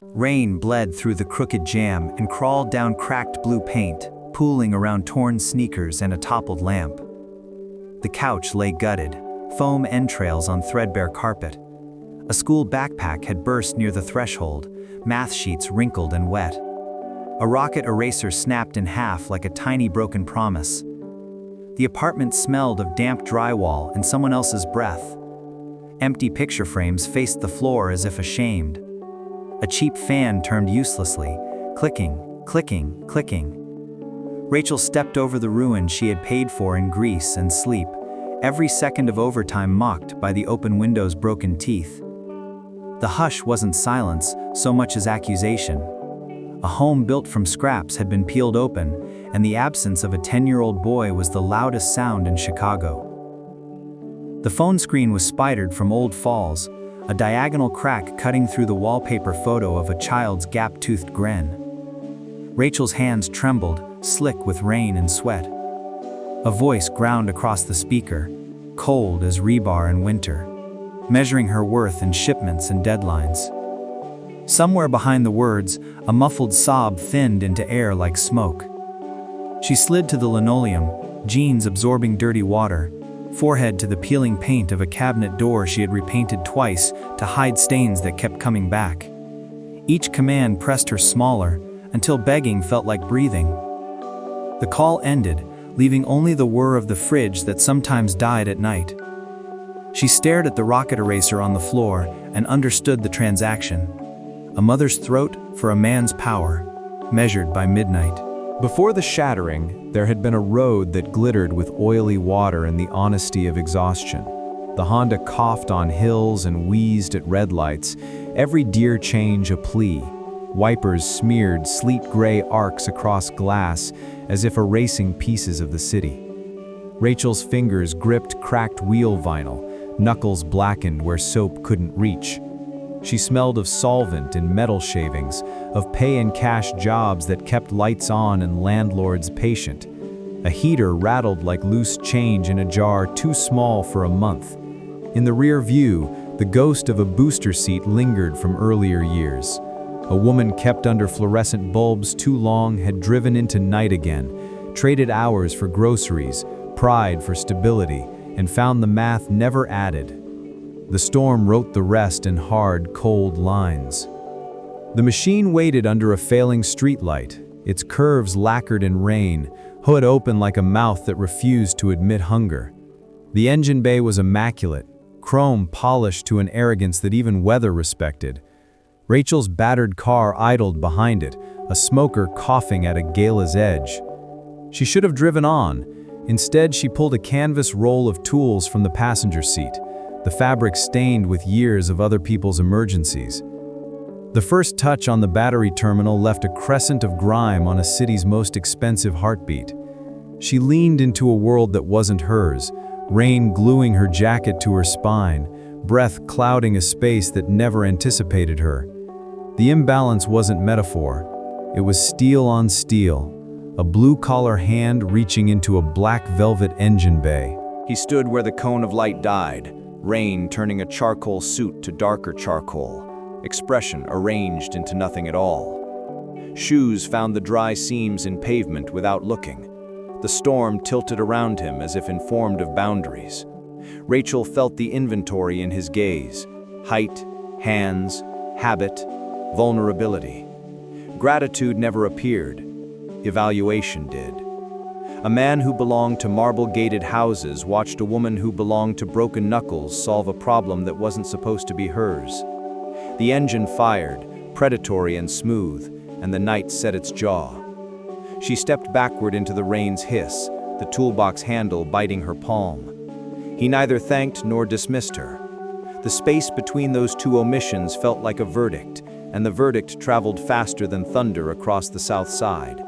Rain bled through the crooked jamb and crawled down cracked blue paint, pooling around torn sneakers and a toppled lamp. The couch lay gutted, foam entrails on threadbare carpet. A school backpack had burst near the threshold, math sheets wrinkled and wet. A rocket eraser snapped in half like a tiny broken promise. The apartment smelled of damp drywall and someone else's breath. Empty picture frames faced the floor as if ashamed. A cheap fan turned uselessly, clicking, clicking, clicking. Rachel stepped over the ruin she had paid for in grease and sleep, every second of overtime mocked by the open window's broken teeth. The hush wasn't silence so much as accusation. A home built from scraps had been peeled open, and the absence of a 10-year-old boy was the loudest sound in Chicago. The phone screen was spidered from old falls, a diagonal crack cutting through the wallpaper photo of a child's gap-toothed grin. Rachel's hands trembled, slick with rain and sweat. A voice ground across the speaker, cold as rebar in winter, measuring her worth in shipments and deadlines. Somewhere behind the words, a muffled sob thinned into air like smoke. She slid to the linoleum, jeans absorbing dirty water, forehead to the peeling paint of a cabinet door she had repainted twice to hide stains that kept coming back. Each command pressed her smaller, until begging felt like breathing. The call ended, leaving only the whir of the fridge that sometimes died at night. She stared at the rocket eraser on the floor and understood the transaction. A mother's throat for a man's power, measured by midnight. Before the shattering, there had been a road that glittered with oily water and the honesty of exhaustion. The Honda coughed on hills and wheezed at red lights, every gear change a plea. Wipers smeared sleet gray arcs across glass as if erasing pieces of the city. Rachel's fingers gripped cracked wheel vinyl, knuckles blackened where soap couldn't reach. She smelled of solvent in metal shavings, of pay-and-cash jobs that kept lights on and landlords patient. A heater rattled like loose change in a jar too small for a month. In the rear view, the ghost of a booster seat lingered from earlier years. A woman kept under fluorescent bulbs too long had driven into night again, traded hours for groceries, pride for stability, and found the math never added. The storm wrote the rest in hard, cold lines. The machine waited under a failing streetlight, its curves lacquered in rain, hood open like a mouth that refused to admit hunger. The engine bay was immaculate, chrome polished to an arrogance that even weather respected. Rachel's battered car idled behind it, a smoker coughing at a gala's edge. She should have driven on. Instead, she pulled a canvas roll of tools from the passenger seat, the fabric stained with years of other people's emergencies. The first touch on the battery terminal left a crescent of grime on a city's most expensive heartbeat. She leaned into a world that wasn't hers, rain gluing her jacket to her spine, breath clouding a space that never anticipated her. The imbalance wasn't metaphor. It was steel on steel, a blue-collar hand reaching into a black velvet engine bay. He stood where the cone of light died, rain turning a charcoal suit to darker charcoal, expression arranged into nothing at all. Shoes found the dry seams in pavement without looking. The storm tilted around him as if informed of boundaries. Rachel felt the inventory in his gaze: height, hands, habit, vulnerability. Gratitude never appeared. Evaluation did. A man who belonged to marble-gated houses watched a woman who belonged to broken knuckles solve a problem that wasn't supposed to be hers. The engine fired, predatory and smooth, and the night set its jaw. She stepped backward into the rain's hiss, the toolbox handle biting her palm. He neither thanked nor dismissed her. The space between those two omissions felt like a verdict, and the verdict traveled faster than thunder across the south side.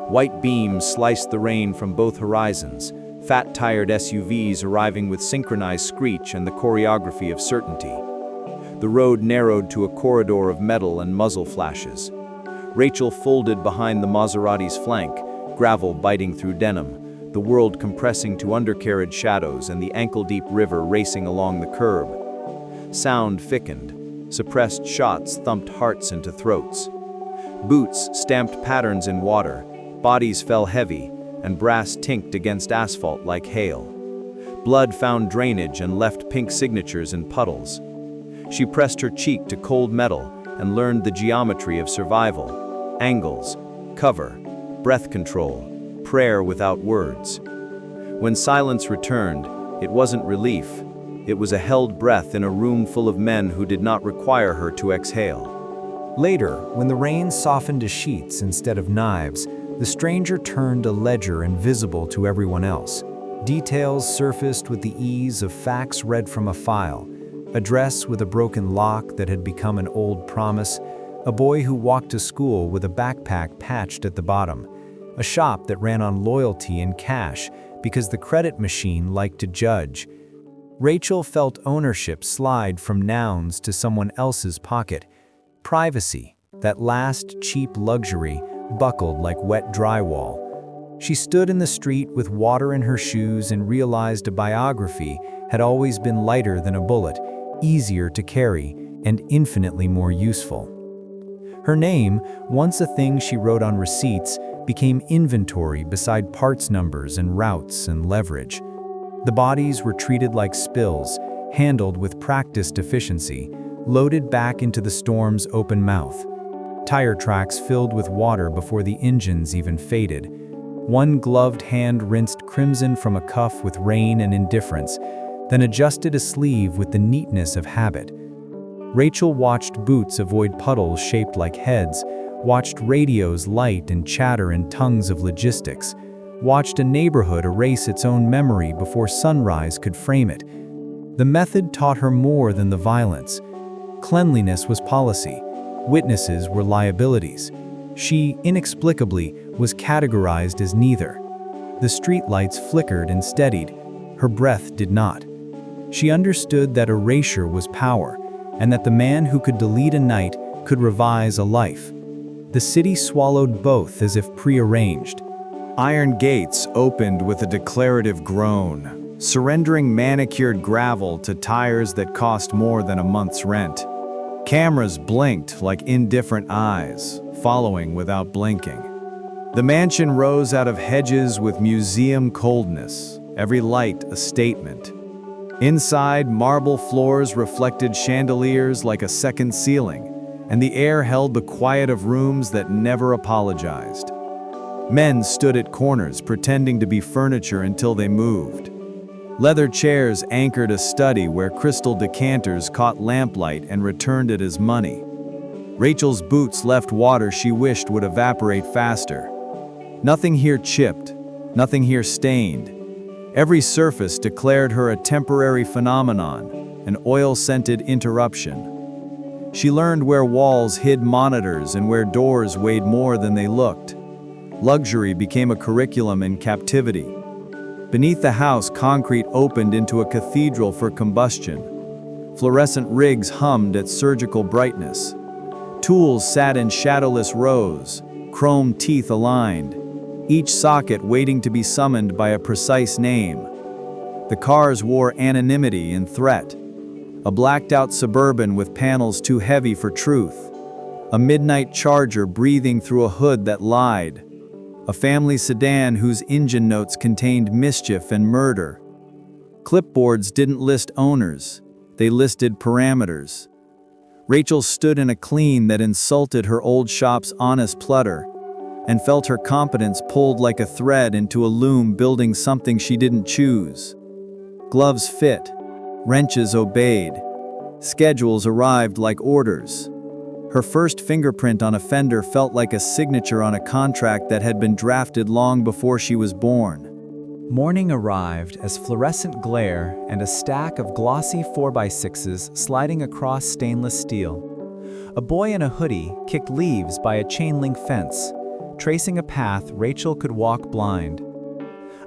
White beams sliced the rain from both horizons, fat-tired SUVs arriving with synchronized screech and the choreography of certainty. The road narrowed to a corridor of metal and muzzle flashes. Rachel folded behind the Maserati's flank, gravel biting through denim, the world compressing to undercarriage shadows and the ankle-deep river racing along the curb. Sound thickened, Suppressed shots thumped hearts into throats. Boots stamped patterns in water, bodies fell heavy, and brass tinked against asphalt like hail. Blood found drainage and left pink signatures in puddles. She pressed her cheek to cold metal and learned the geometry of survival: angles, cover, breath control, prayer without words. When silence returned, it wasn't relief. It was a held breath in a room full of men who did not require her to exhale. Later, when the rain softened to sheets instead of knives, the stranger turned a ledger invisible to everyone else. Details surfaced with the ease of facts read from a file: a dress with a broken lock that had become an old promise, a boy who walked to school with a backpack patched at the bottom, a shop that ran on loyalty and cash because the credit machine liked to judge. Rachel felt ownership slide from nouns to someone else's pocket. Privacy, that last cheap luxury, buckled like wet drywall. She stood in the street with water in her shoes and realized a biography had always been lighter than a bullet, easier to carry, and infinitely more useful. Her name, once a thing she wrote on receipts, became inventory beside parts numbers and routes and leverage. The bodies were treated like spills, handled with practiced efficiency, loaded back into the storm's open mouth. Tire tracks filled with water before the engines even faded. One gloved hand rinsed crimson from a cuff with rain and indifference, then adjusted a sleeve with the neatness of habit. Rachel watched boots avoid puddles shaped like heads, watched radios light and chatter in tongues of logistics, watched a neighborhood erase its own memory before sunrise could frame it. The method taught her more than the violence. Cleanliness was policy. Witnesses were liabilities. She, inexplicably, was categorized as neither. The streetlights flickered and steadied. Her breath did not. She understood that erasure was power, and that the man who could delete a night could revise a life. The city swallowed both as if prearranged. Iron gates opened with a declarative groan, surrendering manicured gravel to tires that cost more than a month's rent. Cameras blinked like indifferent eyes, following without blinking. The mansion rose out of hedges with museum coldness, every light a statement. Inside, marble floors reflected chandeliers like a second ceiling, and the air held the quiet of rooms that never apologized. Men stood at corners pretending to be furniture until they moved. Leather chairs anchored a study where crystal decanters caught lamplight and returned it as money. Rachel's boots left water she wished would evaporate faster. Nothing here chipped, nothing here stained. Every surface declared her a temporary phenomenon, an oil-scented interruption. She learned where walls hid monitors and where doors weighed more than they looked. Luxury became a curriculum in captivity. Beneath the house, concrete opened into a cathedral for combustion. Fluorescent rigs hummed at surgical brightness. Tools sat in shadowless rows, chrome teeth aligned, each socket waiting to be summoned by a precise name. The cars wore anonymity and threat. A blacked-out Suburban with panels too heavy for truth. A midnight Charger breathing through a hood that lied. A family sedan whose engine notes contained mischief and murder. Clipboards didn't list owners, they listed parameters. Rachel stood in a clean that insulted her old shop's honest plutter, and felt her competence pulled like a thread into a loom building something she didn't choose. Gloves fit, wrenches obeyed, schedules arrived like orders. Her first fingerprint on a fender felt like a signature on a contract that had been drafted long before she was born. Morning arrived as fluorescent glare and a stack of glossy 4x6s sliding across stainless steel. A boy in a hoodie kicked leaves by a chain-link fence, tracing a path Rachel could walk blind.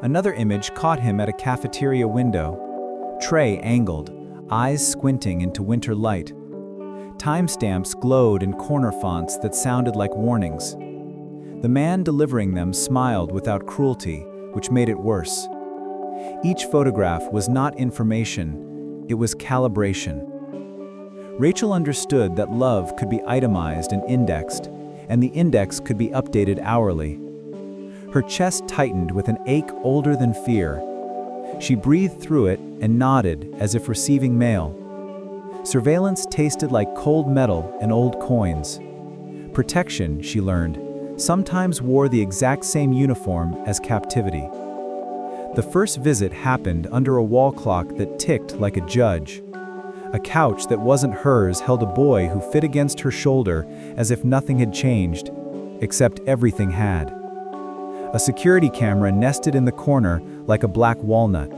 Another image caught him at a cafeteria window. Tray angled, eyes squinting into winter light. Timestamps glowed in corner fonts that sounded like warnings. The man delivering them smiled without cruelty, which made it worse. Each photograph was not information, it was calibration. Rachel understood that love could be itemized and indexed, and the index could be updated hourly. Her chest tightened with an ache older than fear. She breathed through it and nodded as if receiving mail. Surveillance tasted like cold metal and old coins. Protection, she learned, sometimes wore the exact same uniform as captivity. The first visit happened under a wall clock that ticked like a judge. A couch that wasn't hers held a boy who fit against her shoulder as if nothing had changed, except everything had. A security camera nested in the corner like a black walnut.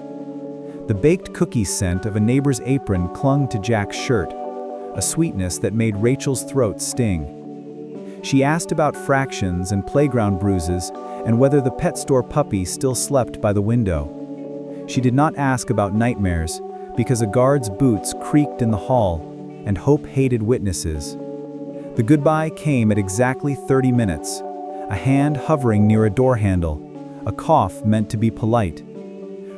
The baked cookie scent of a neighbor's apron clung to Jack's shirt, a sweetness that made Rachel's throat sting. She asked about fractions and playground bruises and whether the pet store puppy still slept by the window. She did not ask about nightmares, because a guard's boots creaked in the hall, and Hope hated witnesses. The goodbye came at exactly 30 minutes, a hand hovering near a door handle, a cough meant to be polite.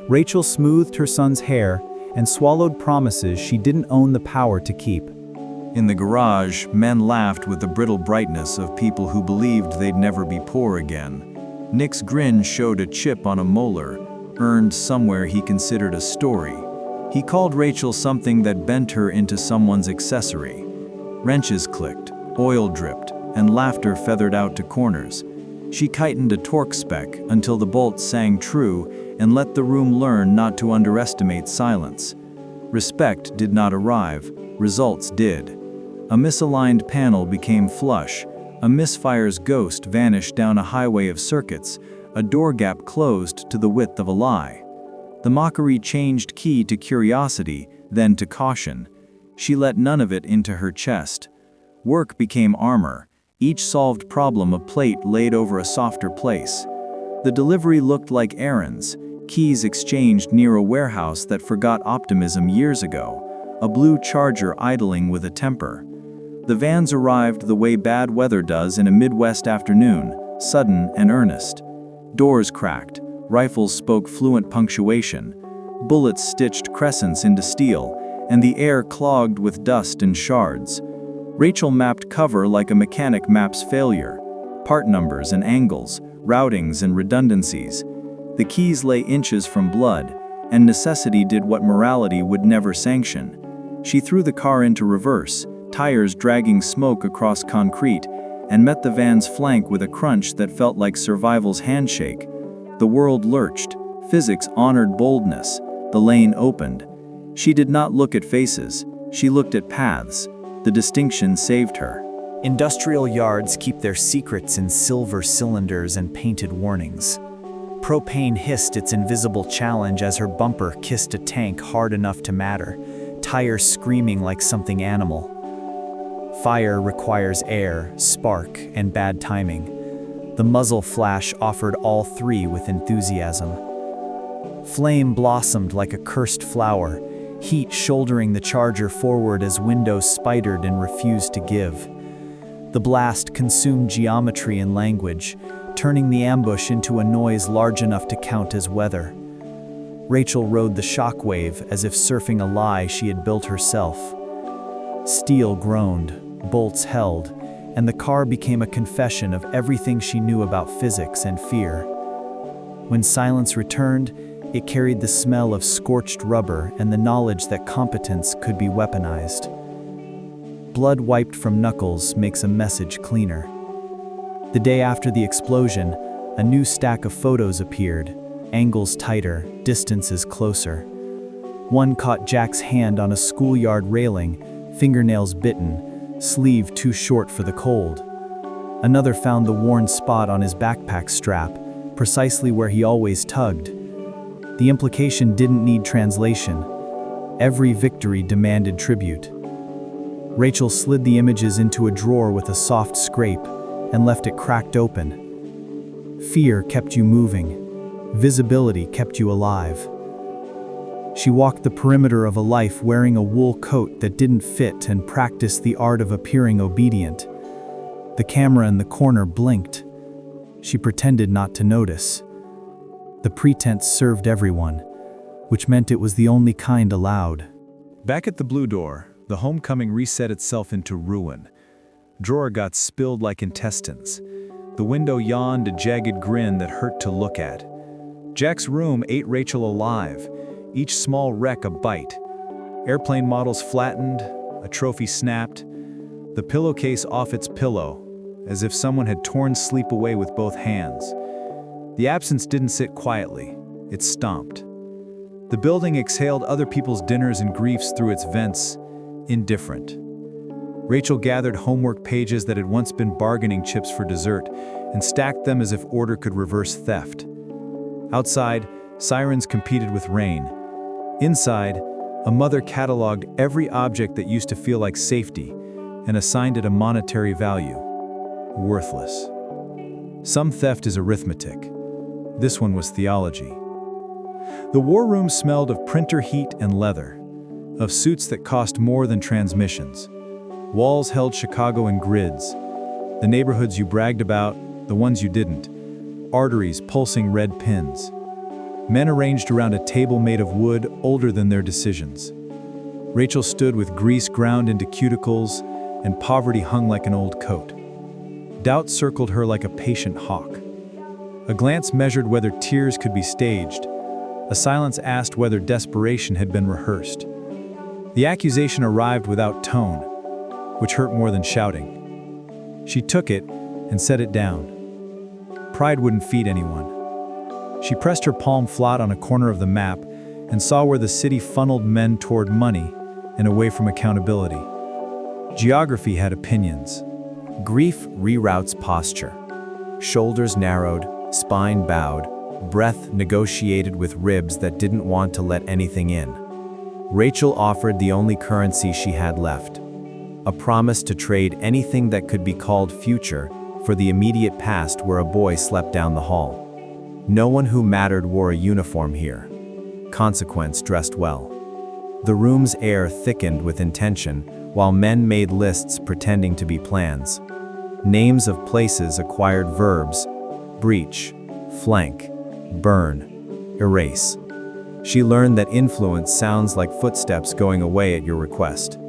Rachel smoothed her son's hair and swallowed promises she didn't own the power to keep. In the garage, men laughed with the brittle brightness of people who believed they'd never be poor again. Nick's grin showed a chip on a molar, earned somewhere he considered a story. He called Rachel something that bent her into someone's accessory. Wrenches clicked, oil dripped, and laughter feathered out to corners. She tightened a torque spec until the bolts sang true and let the room learn not to underestimate silence. Respect did not arrive, results did. A misaligned panel became flush, a misfire's ghost vanished down a highway of circuits, a door gap closed to the width of a lie. The mockery changed key to curiosity, then to caution. She let none of it into her chest. Work became armor, each solved problem a plate laid over a softer place. The delivery looked like errands, keys exchanged near a warehouse that forgot optimism years ago, a blue Charger idling with a temper. The vans arrived the way bad weather does in a Midwest afternoon, sudden and earnest. Doors cracked, rifles spoke fluent punctuation, bullets stitched crescents into steel, and the air clogged with dust and shards. Rachel mapped cover like a mechanic maps failure, part numbers and angles, routings and redundancies. The keys lay inches from blood, and necessity did what morality would never sanction. She threw the car into reverse, tires dragging smoke across concrete, and met the van's flank with a crunch that felt like survival's handshake. The world lurched, physics honored boldness, the lane opened. She did not look at faces, she looked at paths. The distinction saved her. Industrial yards keep their secrets in silver cylinders and painted warnings. Propane hissed its invisible challenge as her bumper kissed a tank hard enough to matter, tires screaming like something animal. Fire requires air, spark, and bad timing. The muzzle flash offered all three with enthusiasm. Flame blossomed like a cursed flower, heat shouldering the Charger forward as windows spidered and refused to give. The blast consumed geometry and language, turning the ambush into a noise large enough to count as weather. Rachel rode the shockwave as if surfing a lie she had built herself. Steel groaned, bolts held, and the car became a confession of everything she knew about physics and fear. When silence returned, it carried the smell of scorched rubber and the knowledge that competence could be weaponized. Blood wiped from knuckles makes a message cleaner. The day after the explosion, a new stack of photos appeared, angles tighter, distances closer. One caught Jack's hand on a schoolyard railing, fingernails bitten, sleeve too short for the cold. Another found the worn spot on his backpack strap, precisely where he always tugged. The implication didn't need translation. Every victory demanded tribute. Rachel slid the images into a drawer with a soft scrape and left it cracked open. Fear kept you moving. Visibility kept you alive. She walked the perimeter of a life wearing a wool coat that didn't fit and practiced the art of appearing obedient. The camera in the corner blinked. She pretended not to notice. The pretense served everyone, which meant it was the only kind allowed. Back at the Blue Door, The homecoming reset itself into ruin. Drawer got spilled like intestines. The window yawned a jagged grin that hurt to look at. Jack's room ate Rachel alive, each small wreck a bite. Airplane models flattened, a trophy snapped, the pillowcase off its pillow, as if someone had torn sleep away with both hands. The absence didn't sit quietly, it stomped. The building exhaled other people's dinners and griefs through its vents, indifferent. Rachel gathered homework pages that had once been bargaining chips for dessert and stacked them as if order could reverse theft. Outside, sirens competed with rain. Inside, a mother cataloged every object that used to feel like safety and assigned it a monetary value. Worthless. Some theft is arithmetic. This one was theology. The war room smelled of printer heat and leather, of suits that cost more than transmissions. Walls held Chicago in grids. The neighborhoods you bragged about, the ones you didn't. Arteries pulsing red pins. Men arranged around a table made of wood older than their decisions. Rachel stood with grease ground into cuticles, and poverty hung like an old coat. Doubt circled her like a patient hawk. A glance measured whether tears could be staged. A silence asked whether desperation had been rehearsed. The accusation arrived without tone, which hurt more than shouting. She took it and set it down. Pride wouldn't feed anyone. She pressed her palm flat on a corner of the map and saw where the city funneled men toward money and away from accountability. Geography had opinions. Grief reroutes posture. Shoulders narrowed, spine bowed, breath negotiated with ribs that didn't want to let anything in. Rachel offered the only currency she had left. A promise to trade anything that could be called future for the immediate past where a boy slept down the hall. No one who mattered wore a uniform here. Consequence dressed well. The room's air thickened with intention, while men made lists pretending to be plans. Names of places acquired verbs: breach, flank, burn, erase. She learned that influence sounds like footsteps going away at your request.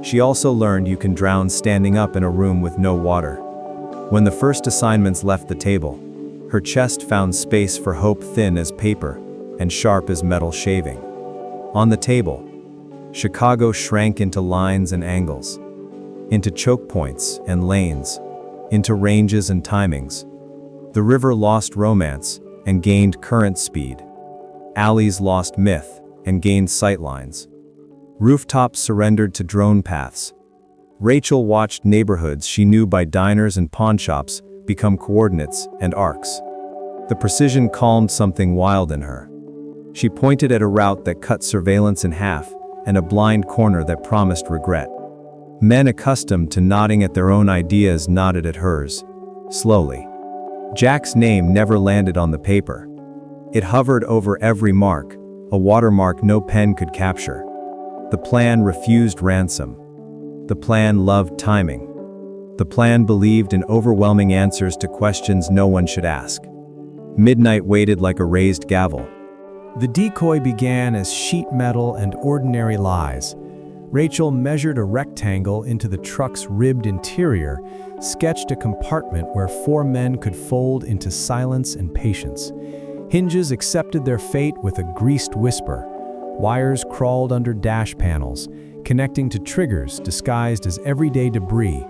She also learned you can drown standing up in a room with no water. When the first assignments left the table, her chest found space for hope thin as paper and sharp as metal shaving. On the table, Chicago shrank into lines and angles, into choke points and lanes, into ranges and timings. The river lost romance and gained current speed. Alleys lost myth and gained sightlines. Rooftops surrendered to drone paths. Rachel watched neighborhoods she knew by diners and pawnshops become coordinates and arcs. The precision calmed something wild in her. She pointed at a route that cut surveillance in half and a blind corner that promised regret. Men accustomed to nodding at their own ideas nodded at hers, slowly. Jack's name never landed on the paper. It hovered over every mark, a watermark no pen could capture. The plan refused ransom. The plan loved timing. The plan believed in overwhelming answers to questions no one should ask. Midnight waited like a raised gavel. The decoy began as sheet metal and ordinary lies. Rachel measured a rectangle into the truck's ribbed interior, sketched a compartment where 4 men could fold into silence and patience. Hinges accepted their fate with a greased whisper. Wires crawled under dash panels, connecting to triggers disguised as everyday debris.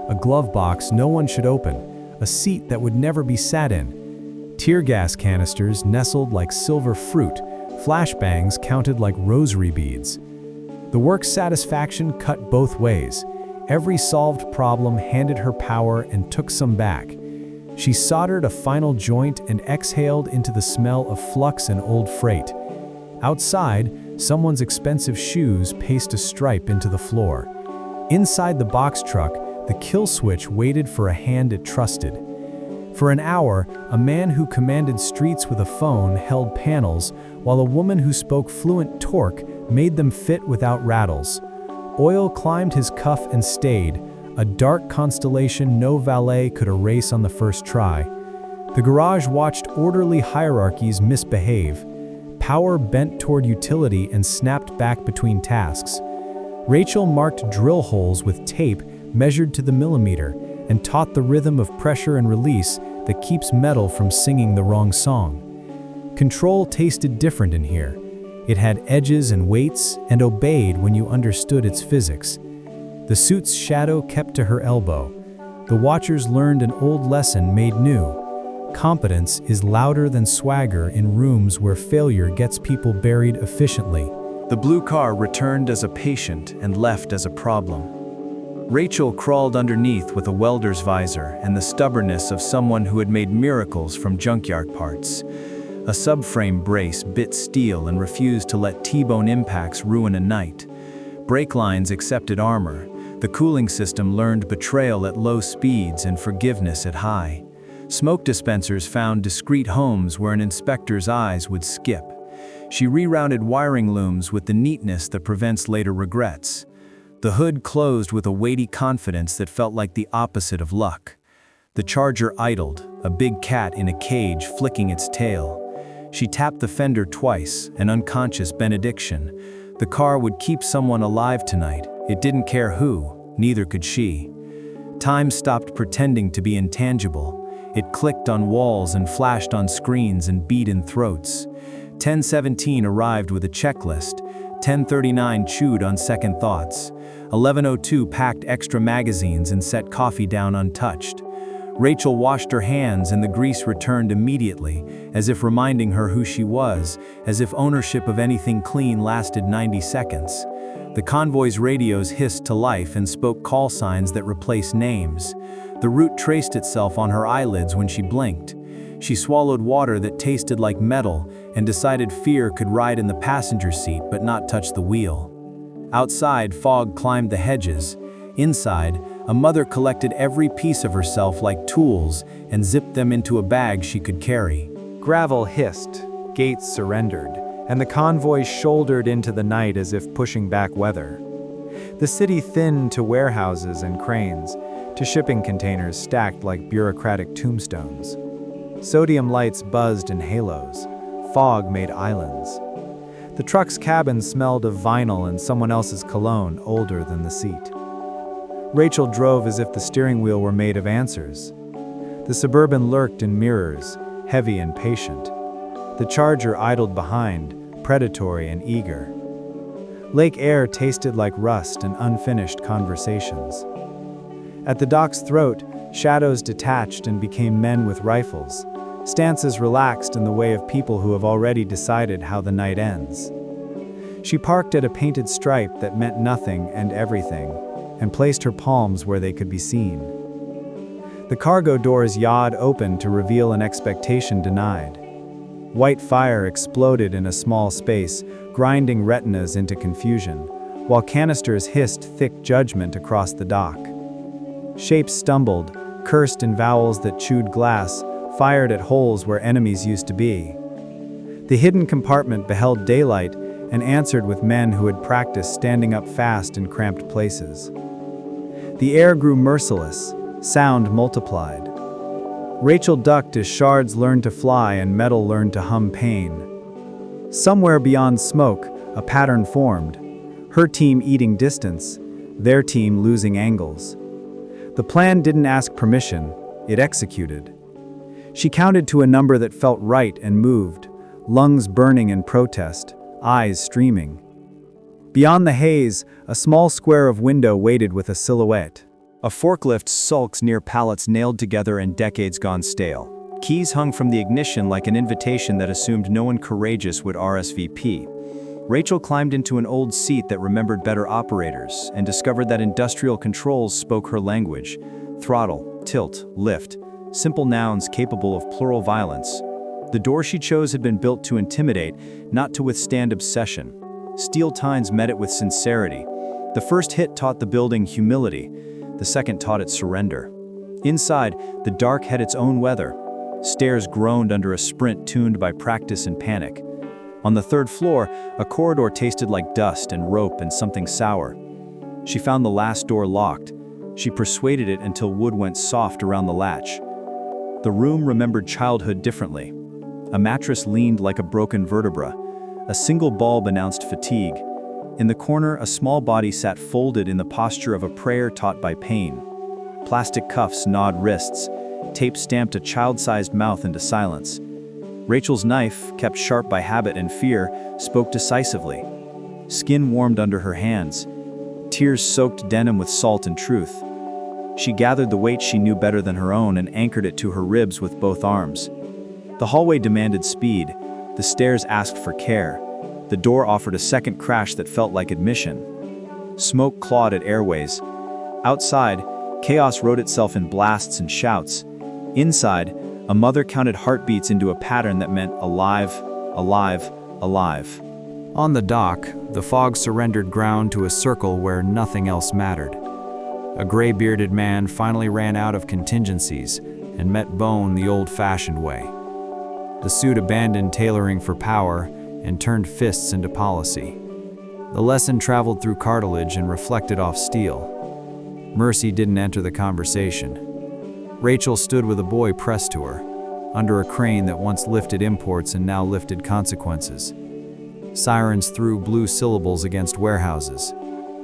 A glove box no one should open, a seat that would never be sat in. Tear gas canisters nestled like silver fruit, flashbangs counted like rosary beads. The work's satisfaction cut both ways. Every solved problem handed her power and took some back. She soldered a final joint and exhaled into the smell of flux and old freight. Outside, someone's expensive shoes paced a stripe into the floor. Inside the box truck, the kill switch waited for a hand it trusted. For an hour, a man who commanded streets with a phone held panels, while a woman who spoke fluent torque made them fit without rattles. Oil climbed his cuff and stayed, a dark constellation no valet could erase on the first try. The garage watched orderly hierarchies misbehave. Power bent toward utility and snapped back between tasks. Rachel marked drill holes with tape measured to the millimeter and taught the rhythm of pressure and release that keeps metal from singing the wrong song. Control tasted different in here. It had edges and weights and obeyed when you understood its physics. The suit's shadow kept to her elbow. The watchers learned an old lesson made new. Competence is louder than swagger in rooms where failure gets people buried efficiently. The blue car returned as a patient and left as a problem. Rachel crawled underneath with a welder's visor and the stubbornness of someone who had made miracles from junkyard parts. A subframe brace bit steel and refused to let T-bone impacts ruin a night. Brake lines accepted armor. The cooling system learned betrayal at low speeds and forgiveness at high. Smoke dispensers found discreet homes where an inspector's eyes would skip. She rerouted wiring looms with the neatness that prevents later regrets. The hood closed with a weighty confidence that felt like the opposite of luck. The Charger idled, a big cat in a cage flicking its tail. She tapped the fender twice, an unconscious benediction. The car would keep someone alive tonight. It didn't care who, neither could she. Time stopped pretending to be intangible. It clicked on walls and flashed on screens and beat in throats. 10:17 arrived with a checklist. 10:39 chewed on second thoughts. 11:02 packed extra magazines and set coffee down untouched. Rachel washed her hands and the grease returned immediately, as if reminding her who she was, as if ownership of anything clean lasted 90 seconds. The convoy's radios hissed to life and spoke call signs that replaced names. The route traced itself on her eyelids when she blinked. She swallowed water that tasted like metal and decided fear could ride in the passenger seat but not touch the wheel. Outside, fog climbed the hedges. Inside, a mother collected every piece of herself like tools and zipped them into a bag she could carry. Gravel hissed, gates surrendered, and the convoy shouldered into the night as if pushing back weather. The city thinned to warehouses and cranes, to shipping containers stacked like bureaucratic tombstones. Sodium lights buzzed in halos. Fog made islands. The truck's cabin smelled of vinyl and someone else's cologne older than the seat. Rachel drove as if the steering wheel were made of answers. The Suburban lurked in mirrors, heavy and patient. The Charger idled behind, predatory and eager. Lake air tasted like rust and unfinished conversations. At the dock's throat, shadows detached and became men with rifles. Stances relaxed in the way of people who have already decided how the night ends. She parked at a painted stripe that meant nothing and everything, and placed her palms where they could be seen. The cargo doors yawed open to reveal an expectation denied. White fire exploded in a small space, grinding retinas into confusion, while canisters hissed thick judgment across the dock. Shapes stumbled, cursed in vowels that chewed glass, fired at holes where enemies used to be. The hidden compartment beheld daylight and answered with men who had practiced standing up fast in cramped places. The air grew merciless, sound multiplied. Rachel ducked as shards learned to fly and metal learned to hum pain. Somewhere beyond smoke, a pattern formed. Her team eating distance, their team losing angles. The plan didn't ask permission, it executed. She counted to a number that felt right and moved, lungs burning in protest, eyes streaming. Beyond the haze, a small square of window waited with a silhouette. A forklift sulks near pallets nailed together and decades gone stale. Keys hung from the ignition like an invitation that assumed no one courageous would RSVP. Rachel climbed into an old seat that remembered better operators and discovered that industrial controls spoke her language. Throttle, tilt, lift. Simple nouns capable of plural violence. The door she chose had been built to intimidate, not to withstand obsession. Steel tines met it with sincerity. The first hit taught the building humility. The second taught it surrender. Inside, the dark had its own weather. Stairs groaned under a sprint tuned by practice and panic. On the third floor, a corridor tasted like dust and rope and something sour. She found the last door locked. She persuaded it until wood went soft around the latch. The room remembered childhood differently. A mattress leaned like a broken vertebra. A single bulb announced fatigue. In the corner, a small body sat folded in the posture of a prayer taught by pain. Plastic cuffs gnawed wrists. Tape stamped a child-sized mouth into silence. Rachel's knife, kept sharp by habit and fear, spoke decisively. Skin warmed under her hands. Tears soaked denim with salt and truth. She gathered the weight she knew better than her own and anchored it to her ribs with both arms. The hallway demanded speed. The stairs asked for care. The door offered a second crash that felt like admission. Smoke clawed at airways. Outside, chaos wrote itself in blasts and shouts. Inside, a mother counted heartbeats into a pattern that meant alive, alive, alive. On the dock, the fog surrendered ground to a circle where nothing else mattered. A gray-bearded man finally ran out of contingencies and met Bone the old-fashioned way. The suit abandoned tailoring for power and turned fists into policy. The lesson traveled through cartilage and reflected off steel. Mercy didn't enter the conversation. Rachel stood with a boy pressed to her, under a crane that once lifted imports and now lifted consequences. Sirens threw blue syllables against warehouses.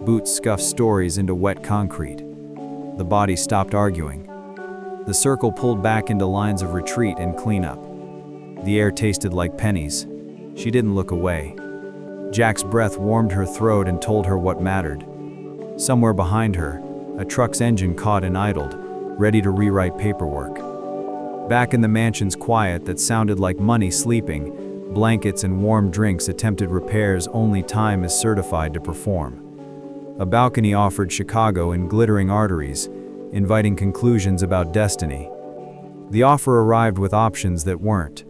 Boots scuffed stories into wet concrete. The body stopped arguing. The circle pulled back into lines of retreat and cleanup. The air tasted like pennies. She didn't look away. Jack's breath warmed her throat and told her what mattered. Somewhere behind her, a truck's engine caught and idled, ready to rewrite paperwork. Back in the mansion's quiet that sounded like money sleeping, blankets and warm drinks attempted repairs only time is certified to perform. A balcony offered Chicago in glittering arteries, inviting conclusions about destiny. The offer arrived with options that weren't.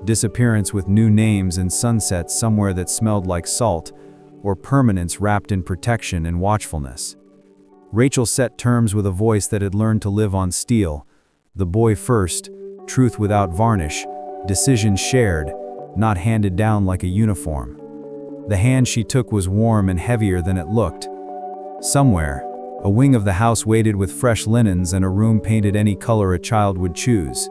Disappearance with new names and sunsets somewhere that smelled like salt, or permanence wrapped in protection and watchfulness. Rachel set terms with a voice that had learned to live on steel. The boy first, truth without varnish, decisions shared, not handed down like a uniform. The hand she took was warm and heavier than it looked. Somewhere, a wing of the house waited with fresh linens and a room painted any color a child would choose.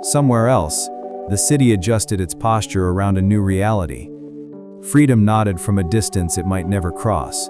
Somewhere else, the city adjusted its posture around a new reality. Freedom nodded from a distance it might never cross.